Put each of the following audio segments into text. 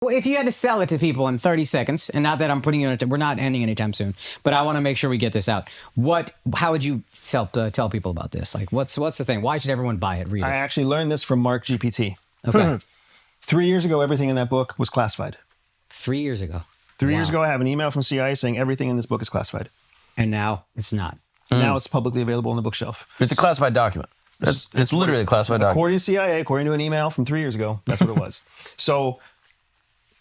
Well, if you had to sell it to people in 30 seconds, and not that I'm putting you in we're not ending anytime soon, but I want to make sure we get this out. How would you tell people about this? Like, what's the thing? Why should everyone buy it, read it? I actually learned this from Mark GPT. Okay. 3 years ago, everything in that book was classified. 3 years ago. 3 years ago, I have an email from CIA saying everything in this book is classified. And now it's not. Now it's publicly available on the bookshelf. It's a classified document. It's literally a classified document. According to CIA, according to an email from 3 years ago, that's what it was. So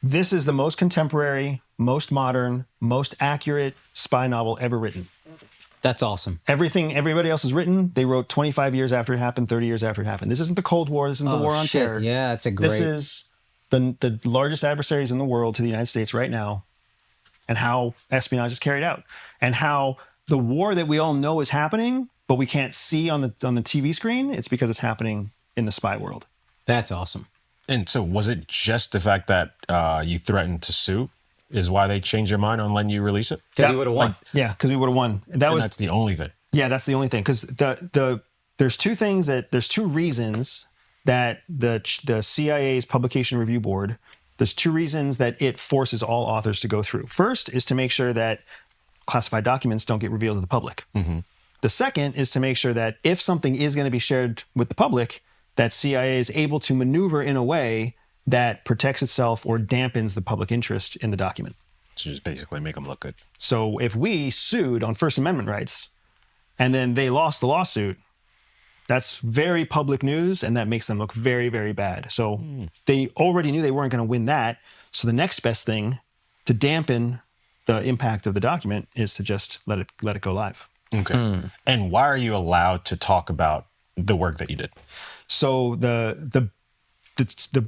this is the most contemporary, most modern, most accurate spy novel ever written. That's awesome. Everything everybody else has written, they wrote 25 years after it happened, 30 years after it happened. This isn't the Cold War. This isn't the War on Terror. Yeah, it's a great... This is the largest adversaries in the world to the United States right now, and how espionage is carried out, and how the war that we all know is happening, but we can't see on the TV screen, it's because it's happening in the spy world. That's awesome. And so was it just the fact that you threatened to sue is why they changed their mind on letting you release it? Because you would have won. Yeah, because we would have won. That's the only thing. Yeah, that's the only thing. Because there's two reasons that the CIA's Publication Review Board, there's two reasons that it forces all authors to go through. First is to make sure that classified documents don't get revealed to the public. Mm-hmm. The second is to make sure that if something is going to be shared with the public, that CIA is able to maneuver in a way that protects itself or dampens the public interest in the document. So just basically make them look good. So if we sued on First Amendment rights and then they lost the lawsuit, that's very public news, and that makes them look very, very bad. So they already knew they weren't going to win that. So the next best thing to dampen the impact of the document is to just let it go live. Okay. And why are you allowed to talk about the work that you did? So the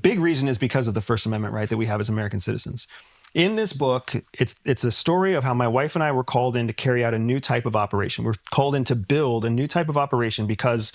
big reason is because of the First Amendment right that we have as American citizens. In this book, it's a story of how my wife and I were called in to carry out a new type of operation. We're called in to build a new type of operation because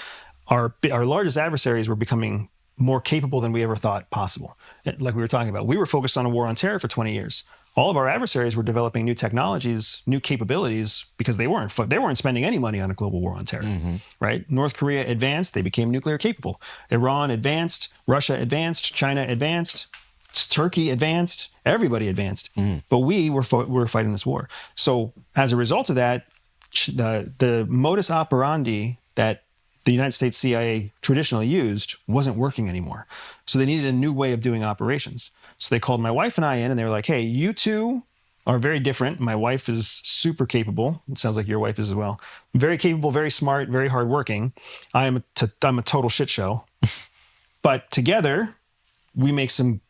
our largest adversaries were becoming more capable than we ever thought possible. Like we were talking about, we were focused on a war on terror for 20 years. All of our adversaries were developing new technologies, new capabilities, because they weren't spending any money on a global war on terror, right? North Korea advanced, they became nuclear capable. Iran advanced, Russia advanced, China advanced, Turkey advanced, everybody advanced. But we were fighting this war. So as a result of that, the modus operandi that the United States CIA traditionally used wasn't working anymore. So they needed a new way of doing operations. So they called my wife and I in, and they were like, hey, you two are very different. My wife is super capable. It sounds like your wife is as well. Very capable, very smart, very hardworking. I'm a total shit show. But together, we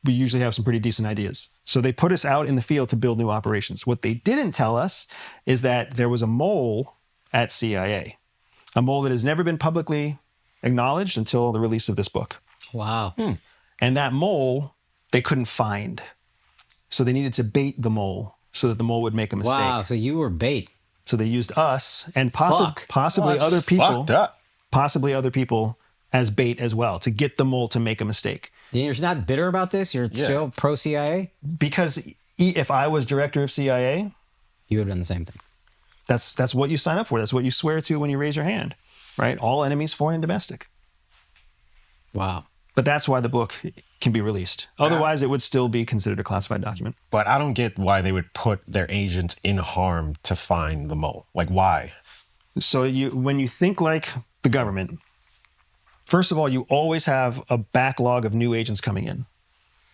usually have some pretty decent ideas. So they put us out in the field to build new operations. What they didn't tell us is that there was a mole at CIA. A mole that has never been publicly acknowledged until the release of this book. Wow. And that mole, they couldn't find. So they needed to bait the mole so that the mole would make a mistake. Wow, so you were bait. So they used us and possibly other people as bait as well to get the mole to make a mistake. You're not bitter about this? You're still pro-CIA? Because if I was director of CIA, you would have done the same thing. That's what you sign up for. That's what you swear to when you raise your hand, right? All enemies, foreign and domestic. Wow. But that's why the book can be released. Otherwise, it would still be considered a classified document. But I don't get why they would put their agents in harm to find the mole. Like, why? So when you think like the government, first of all, you always have a backlog of new agents coming in.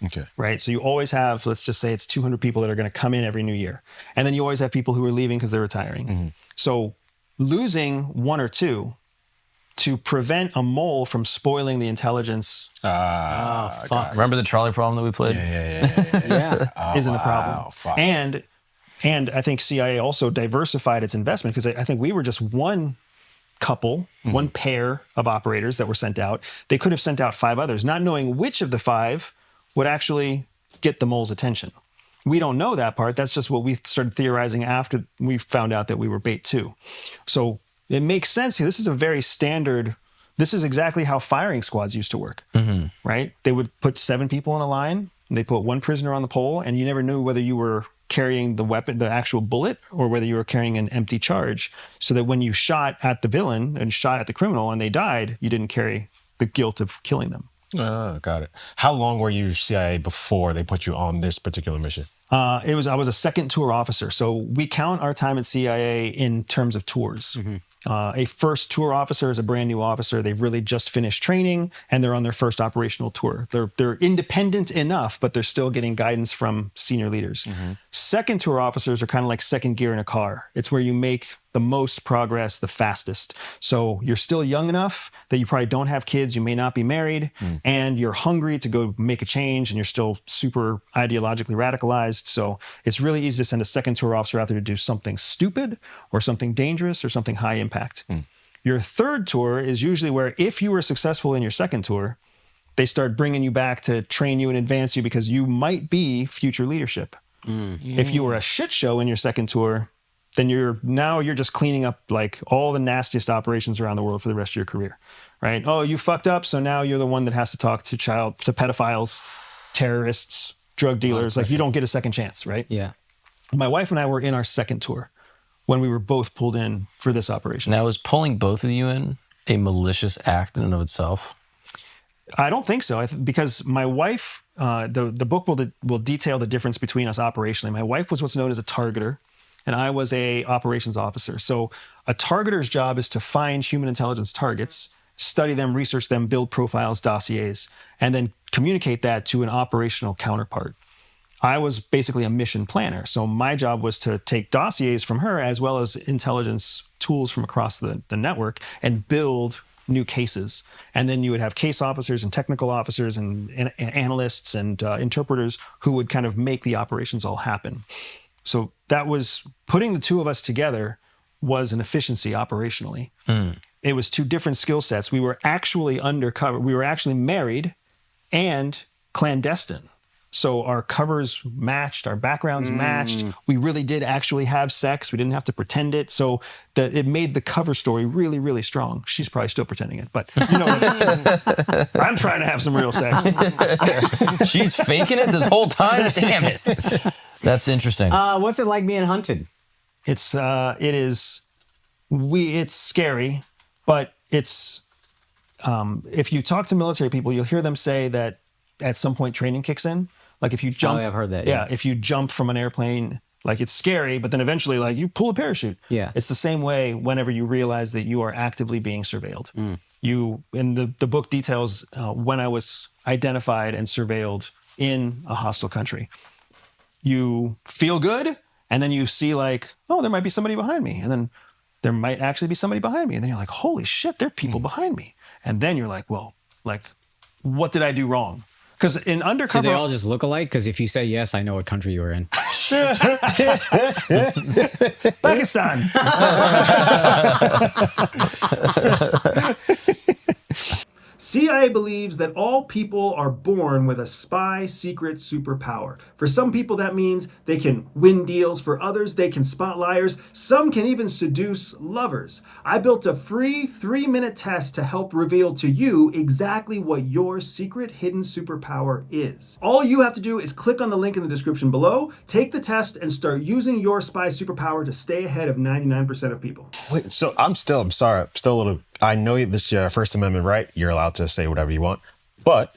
Okay. Right. So you always have, let's just say it's 200 people that are going to come in every new year. And then you always have people who are leaving because they're retiring. So losing one or two to prevent a mole from spoiling the intelligence. Fuck. Remember the trolley problem that we played? Yeah. Isn't a problem. Fuck. And I think CIA also diversified its investment because I think we were just one couple, one pair of operators that were sent out. They could have sent out 5 others, not knowing which of the 5 would actually get the mole's attention. We don't know that part. That's just what we started theorizing after we found out that we were bait too. So it makes sense here. This is exactly how firing squads used to work, right? They would put 7 people in a line, and they put 1 prisoner on the pole, and you never knew whether you were carrying the weapon, the actual bullet, or whether you were carrying an empty charge, so that when you shot at the villain and shot at the criminal and they died, you didn't carry the guilt of killing them. Got it. How long were you CIA before they put you on this particular mission? I was a second tour officer. So we count our time at CIA in terms of tours. A first tour officer is a brand new officer. They've really just finished training and they're on their first operational tour. They're independent enough, but they're still getting guidance from senior leaders. Second tour officers are kind of like second gear in a car. It's where you make the most progress the fastest. So you're still young enough that you probably don't have kids, you may not be married, and you're hungry to go make a change and you're still super ideologically radicalized. So it's really easy to send a second tour officer out there to do something stupid or something dangerous or something high impact. Your third tour is usually where if you were successful in your second tour, they start bringing you back to train you and advance you because you might be future leadership. If you were a shit show in your second tour, then you're just cleaning up like all the nastiest operations around the world for the rest of your career, right? Oh, you fucked up, so now you're the one that has to talk to pedophiles, terrorists, drug dealers. Like you don't get a second chance, right? Yeah. My wife and I were in our second tour when we were both pulled in for this operation. Now, is pulling both of you in a malicious act in and of itself? I don't think so. Because my wife, the book will detail the difference between us operationally. My wife was what's known as a targeter, and I was a operations officer. So a targeter's job is to find human intelligence targets, study them, research them, build profiles, dossiers, and then communicate that to an operational counterpart. I was basically a mission planner. So my job was to take dossiers from her as well as intelligence tools from across the network and build new cases. And then you would have case officers and technical officers and analysts and interpreters who would kind of make the operations all happen. So that was putting the two of us together was an efficiency operationally. It was two different skill sets. We were actually undercover. We were actually married and clandestine. So our covers matched, our backgrounds matched. We really did actually have sex. We didn't have to pretend it. So it made the cover story really, really strong. She's probably still pretending it, but you know, I'm trying to have some real sex. She's faking it this whole time? Damn it. That's interesting. What's it like being hunted? It's scary, but it's if you talk to military people, you'll hear them say that at some point training kicks in. Like if you jump, I've heard that. Yeah, if you jump from an airplane, like it's scary, but then eventually, like you pull a parachute. Yeah, it's the same way. Whenever you realize that you are actively being surveilled, you in the book details when I was identified and surveilled in a hostile country. You feel good, and then you see like, oh, there might be somebody behind me, and then there might actually be somebody behind me, and then you're like, holy shit, there are people behind me, and then you're like, well, like, what did I do wrong? Because in undercover, do they all just look alike? Because if you say yes, I know what country you were in. Pakistan. CIA believes that all people are born with a spy secret superpower. For some people, that means they can win deals. For others, they can spot liars. Some can even seduce lovers. I built a free 3-minute test to help reveal to you exactly what your secret hidden superpower is. All you have to do is click on the link in the description below, take the test, and start using your spy superpower to stay ahead of 99% of people. Wait, so I'm still a little, I know this First Amendment right. You're allowed to say whatever you want, but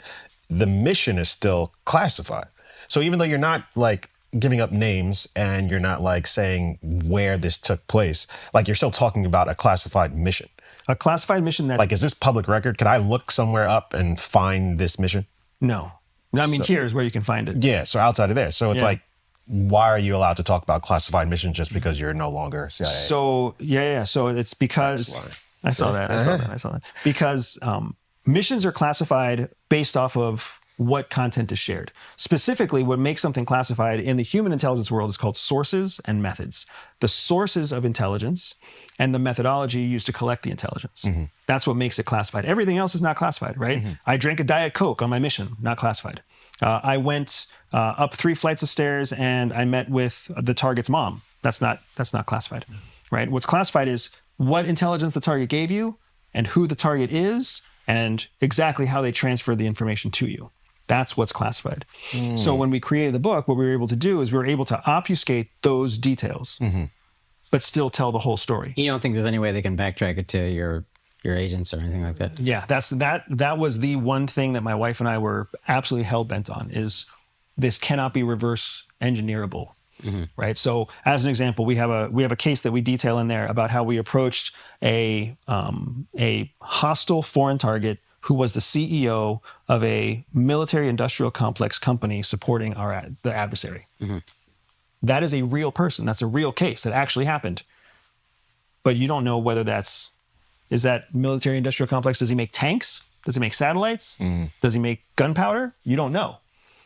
the mission is still classified. So even though you're not like giving up names and you're not like saying where this took place, like you're still talking about a classified mission. A classified mission that... Like, is this public record? Can I look somewhere up and find this mission? No. I mean, here's where you can find it. Yeah, so outside of there. So it's like, why are you allowed to talk about classified missions just because you're no longer CIA? So, so it's because... I saw that. Because missions are classified based off of what content is shared. Specifically, what makes something classified in the human intelligence world is called sources and methods. The sources of intelligence and the methodology used to collect the intelligence. That's what makes it classified. Everything else is not classified, right? I drank a Diet Coke on my mission, not classified. I went up 3 flights of stairs and I met with the target's mom. That's not classified, right? What's classified is what intelligence the target gave you and who the target is and exactly how they transferred the information to you. That's what's classified. So when we created the book, what we were able to do is we were able to obfuscate those details, but still tell the whole story. You don't think there's any way they can backtrack it to your your agents or anything like that. Yeah, that was the one thing that my wife and I were absolutely hell-bent on, is this cannot be reverse engineerable. Right. So as an example, we have a case that we detail in there about how we approached a hostile foreign target who was the CEO of a military industrial complex company supporting the adversary. That is a real person. That's a real case that actually happened. But you don't know whether is that military industrial complex, does he make tanks? Does he make satellites? Does he make gunpowder? You don't know.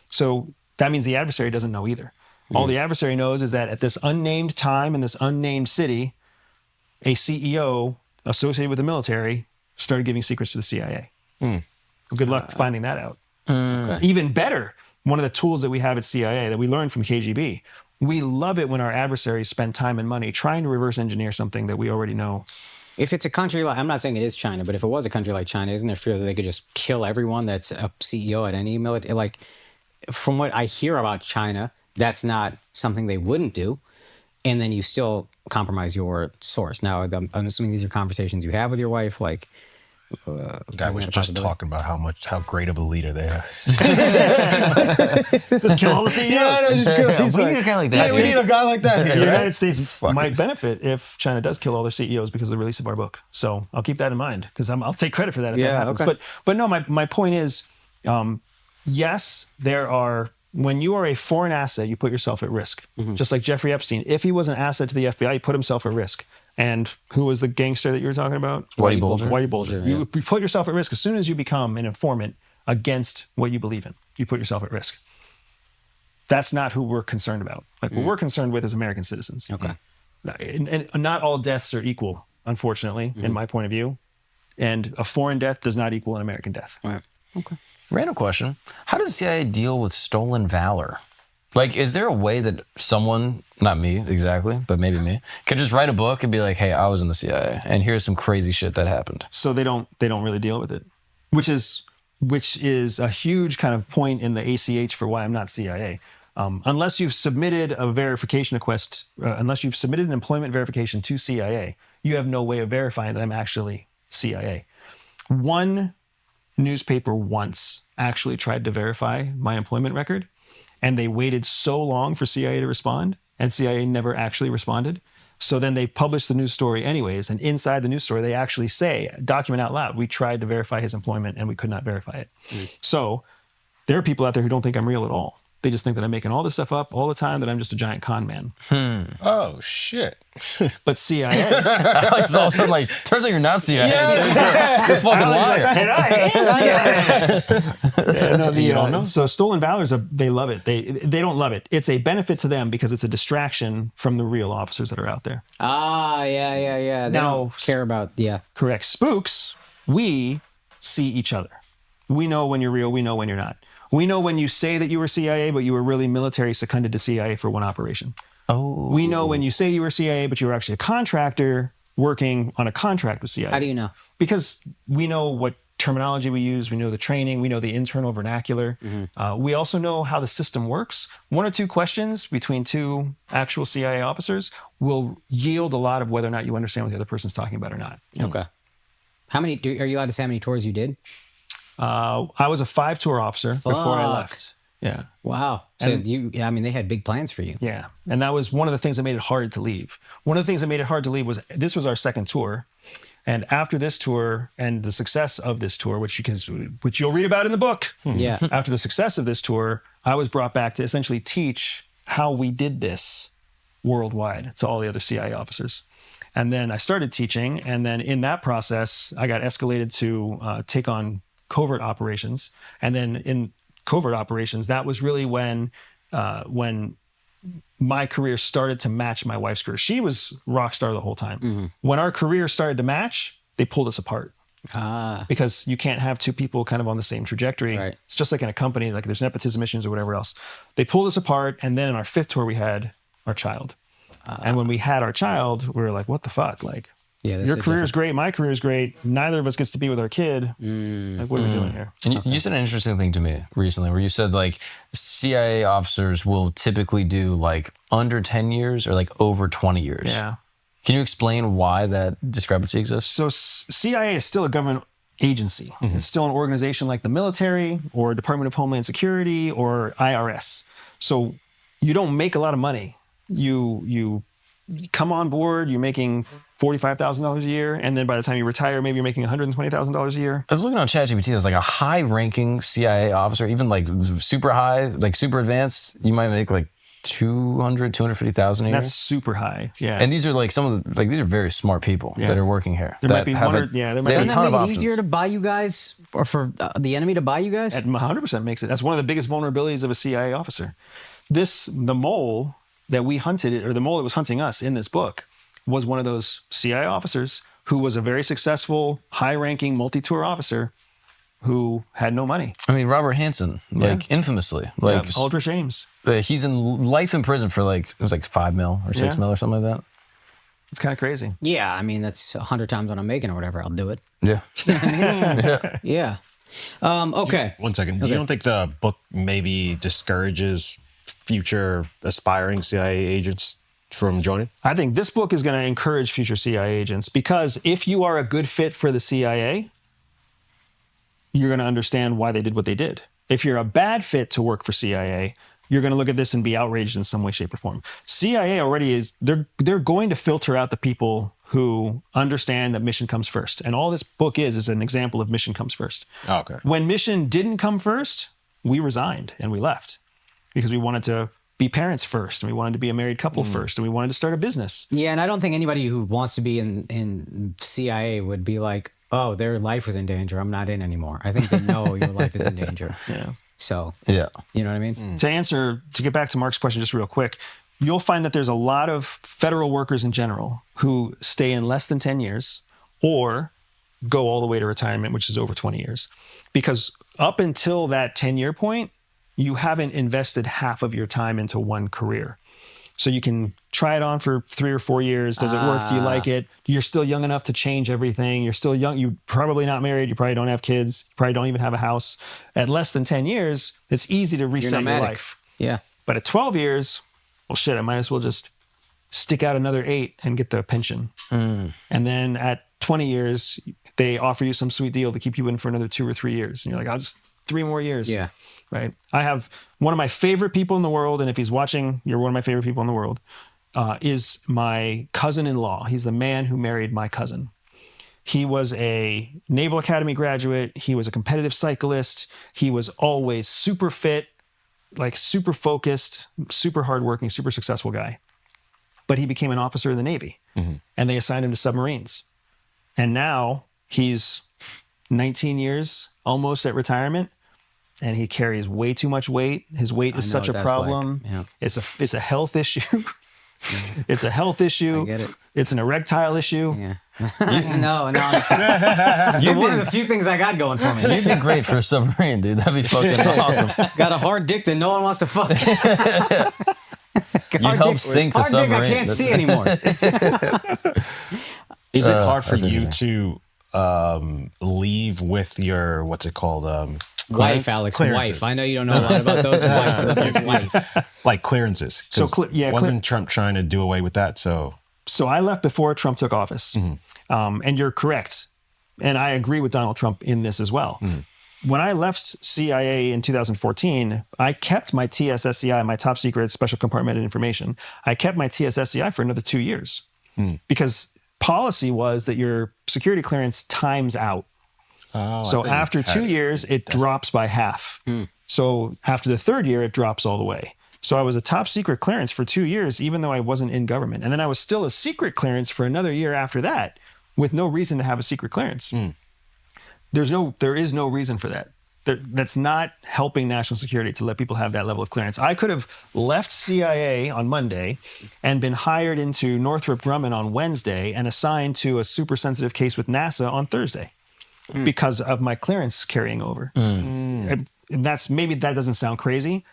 So that means the adversary doesn't know either. All the adversary knows is that at this unnamed time in this unnamed city, a CEO associated with the military started giving secrets to the CIA. Good luck finding that out. Okay. Even better, one of the tools that we have at CIA that we learned from KGB, we love it when our adversaries spend time and money trying to reverse engineer something that we already know. If it's a country like, I'm not saying it is China, but if it was a country like China, isn't there fear that they could just kill everyone that's a CEO at any military? Like, from what I hear about China, that's not something they wouldn't do. And then you still compromise your source. Now, I'm assuming these are conversations you have with your wife. Like, guy was just talking about how great of a leader they are. Just kill all the CEOs. Yeah, no, just kill. We need a guy like that. Hey, we need a guy like that. The Here, right? United States might benefit if China does kill all their CEOs because of the release of our book. So I'll keep that in mind, because I'll take credit for that if that happens. Okay. But no, my point is, yes, there are. When you are a foreign asset, you put yourself at risk. Just like Jeffrey Epstein. If he was an asset to the FBI, he put himself at risk. And who was the gangster that you were talking about? Whitey Bulger. Whitey Bulger. You put yourself at risk. As soon as you become an informant against what you believe in, you put yourself at risk. That's not who we're concerned about. Like, what we're concerned with is American citizens. Okay. And not all deaths are equal, unfortunately, in my point of view. And a foreign death does not equal an American death. All right. Okay. Random question. How does the CIA deal with stolen valor? Like, is there a way that someone, not me exactly, but maybe me, could just write a book and be like, hey, I was in the CIA and here's some crazy shit that happened? So they don't really deal with it, which is a huge kind of point in the ACH for why I'm not CIA. Unless you've submitted a verification request, unless you've submitted an employment verification to CIA, you have no way of verifying that I'm actually CIA. One newspaper once actually tried to verify my employment record, and they waited so long for CIA to respond, and CIA never actually responded. So then they published the news story anyways, and inside the news story, they actually say, document out loud, we tried to verify his employment and we could not verify it. So there are people out there who don't think I'm real at all. They just think that I'm making all this stuff up all the time, that I'm just a giant con man. Oh, shit. But CIA... Alex is all of a sudden like, turns out you're not CIA. You're a fucking liar. And I am CIA. No, You don't know? So stolen valor they love it. They don't love it. It's a benefit to them because it's a distraction from the real officers that are out there. Ah, yeah. They Now, don't care about, Correct. Spooks, we see each other. We know when you're real. We know when you're not. We know when you say that you were CIA, but you were really military seconded to CIA for one operation. Oh. We know when you say you were CIA, but you were actually a contractor working on a contract with CIA. How do you know? Because we know what terminology we use, we know the training, we know the internal vernacular. We also know how the system works. One or two questions between two actual CIA officers will yield a lot of whether or not you understand what the other person's talking about or not. Okay. Are you allowed to say how many tours you did? I was a 5-tour officer before I Fuck. left. Yeah. Wow. So they had big plans for you. Yeah. And that was one of the things that made it hard to leave. One of the things that made it hard to leave was this was our second tour. And after this tour and the success of this tour, which you'll read about in the book. Yeah. After the success of this tour, I was brought back to essentially teach how we did this worldwide to all the other CIA officers. And then I started teaching. And then in that process, I got escalated to take on covert operations. And then in covert operations, that was really when my career started to match my wife's career. She was rock star the whole time. When our careers started to match, they pulled us apart. Because you can't have two people kind of on the same trajectory. Right. It's just like in a company, like there's nepotism issues or whatever else. They pulled us apart. And then in our 5th tour, we had our child. And when we had our child, we were like, what the fuck? Like, your career is great. My career is great. Neither of us gets to be with our kid. Like, what are we doing here? And you said an interesting thing to me recently where you said like CIA officers will typically do like under 10 years or like over 20 years. Yeah. Can you explain why that discrepancy exists? So CIA is still a government agency. It's still an organization like the military or Department of Homeland Security or IRS. So you don't make a lot of money. You come on board, you're making $45,000 a year, and then by the time you retire, maybe you're making $120,000 a year. I was looking on ChatGPT. There's like a high-ranking CIA officer, even like super high, like super advanced. You might make like 250,000 a year. That's super high. Yeah. And these are like some of the, like these are very smart people that are working here. There might be one or, there might be Doesn't ton that of make it options. easier to buy you guys, or for the enemy to buy you guys? At 100% makes it. That's one of the biggest vulnerabilities of a CIA officer. The mole that we hunted, or the mole that was hunting us in this book, was one of those CIA officers who was a very successful, high-ranking multi-tour officer who had no money. I mean, Robert Hansen, like infamously, like Aldrich Ames. he's in life in prison for like, it was like 5 mil or 6 mil or something like that. It's kind of crazy. Yeah, I mean, that's 100 times what I'm making or whatever. I'll do it. Yeah. Yeah. Okay. One second. You don't think the book maybe discourages future aspiring CIA agents from joining? I think this book is going to encourage future CIA agents, because if you are a good fit for the CIA, you're going to understand why they did what they did. If you're a bad fit to work for CIA, you're going to look at this and be outraged in some way, shape, or form. CIA already is, they're going to filter out the people who understand that mission comes first. And all this book is an example of mission comes first. Oh, okay. When mission didn't come first, we resigned and we left because we wanted to be parents first, and we wanted to be a married couple first, and we wanted to start a business. Yeah, and I don't think anybody who wants to be in CIA would be like, oh, their life was in danger, I'm not in anymore. I think they know your life is in danger. Yeah. So, Yeah. you know what I mean? To get back to Mark's question just real quick, you'll find that there's a lot of federal workers in general who stay in less than 10 years or go all the way to retirement, which is over 20 years. Because up until that 10-year point, you haven't invested half of your time into one career. So you can try it on for 3 or 4 years. Does it work? Do you like it? You're still young enough to change everything. You're still young. You're probably not married. You probably don't have kids. You probably don't even have a house. At less than 10 years, it's easy to reset your nomadic. life. Yeah. But at 12 years, well, shit, I might as well just stick out another 8 and get the pension. And then at 20 years, they offer you some sweet deal to keep you in for another 2 or 3 years. And you're like, I'll just 3 more years. Yeah. Right. I have one of my favorite people in the world. And if he's watching, you're one of my favorite people in the world, is my cousin-in-law. He's the man who married my cousin. He was a Naval Academy graduate. He was a competitive cyclist. He was always super fit, like super focused, super hardworking, super successful guy. But he became an officer in the Navy, and they assigned him to submarines. And now he's 19 years, almost at retirement, and he carries way too much weight. His weight is such a problem. Like. Yeah. It's a health issue. It's a health issue. I get it. It's an erectile issue. Yeah. No. You're one of the few things I got going for me. You'd be great for a submarine, dude. That'd be fucking awesome. Got a hard dick that no one wants to fuck. You'd help sink the hard submarine. dick I can't see anymore. Is it hard for that's you interesting. to leave with your, what's it called? Wife, Alex, Clearances. wife. I know you don't know a lot about those. Wife. Like clearances. So 'Cause wasn't Trump trying to do away with that? So I left before Trump took office. And you're correct. And I agree with Donald Trump in this as well. When I left CIA in 2014, I kept my TSSCI, my top secret special compartmented information. I kept my TSSCI for another 2 years because policy was that your security clearance times out. So after 2 years, it drops by half. So after the 3rd year, it drops all the way. So I was a top secret clearance for 2 years, even though I wasn't in government. And then I was still a secret clearance for another year after that with no reason to have a secret clearance. There is no reason for that. That's not helping national security to let people have that level of clearance. I could have left CIA on Monday and been hired into Northrop Grumman on Wednesday and assigned to a super sensitive case with NASA on Thursday because of my clearance carrying over. And maybe that doesn't sound crazy.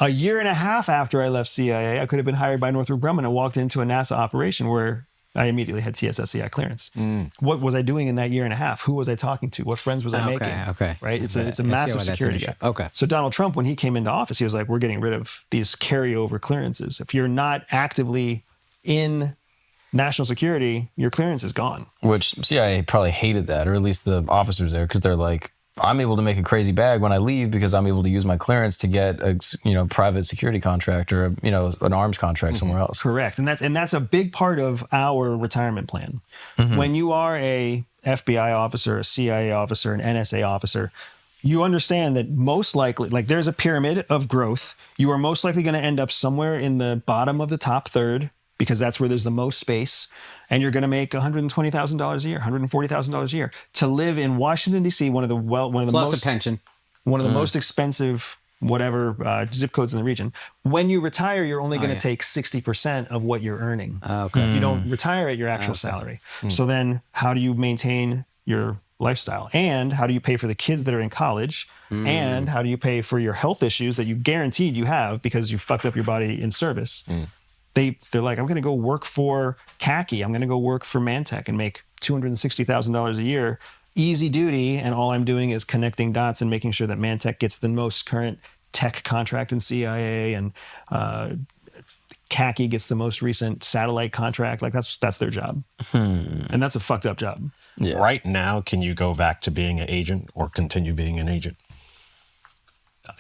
A year and a half after I left CIA, I could have been hired by Northrop Grumman and walked into a NASA operation where I immediately had TSSCI clearance. What was I doing in that year and a half? Who was I talking to? What friends was I making? Okay. Right? It's a massive security gap. Okay. So Donald Trump, when he came into office, he was like, we're getting rid of these carryover clearances. If you're not actively in national security, your clearance is gone. Which CIA probably hated that, or at least the officers there, because they're like, I'm able to make a crazy bag when I leave because I'm able to use my clearance to get a private security contract or an arms contract somewhere else. Correct. And that's a big part of our retirement plan. When you are a FBI officer, a CIA officer, an NSA officer, you understand that most likely, like there's a pyramid of growth. You are most likely going to end up somewhere in the bottom of the top third because that's where there's the most space. And you're going to make $120,000 a year, $140,000 a year to live in Washington, D.C., one of the Plus most a pension. one of the most expensive zip codes in the region. When you retire, you're only going to take 60% of what you're earning. Okay. You don't retire at your actual salary. So then how do you maintain your lifestyle? And how do you pay for the kids that are in college? And how do you pay for your health issues that you guaranteed you have because you fucked up your body in service? They're like, I'm going to go work for khaki. I'm going to go work for Mantech and make $260,000 a year, easy duty. And all I'm doing is connecting dots and making sure that Mantech gets the most current tech contract in CIA and khaki gets the most recent satellite contract. Like that's their job. And that's a fucked up job. Yeah. Right now, can you go back to being an agent or continue being an agent?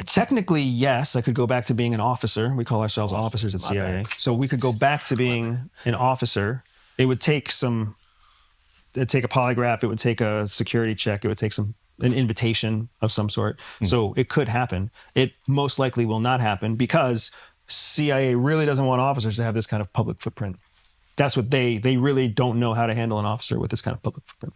Technically, yes, I could go back to being an officer. We call ourselves officers at CIA. So we could go back to being an officer. It would take it'd take a polygraph. It would take a security check. It would take an invitation of some sort. So it could happen. It most likely will not happen because CIA really doesn't want officers to have this kind of public footprint. That's what they really don't know how to handle an officer with this kind of public footprint.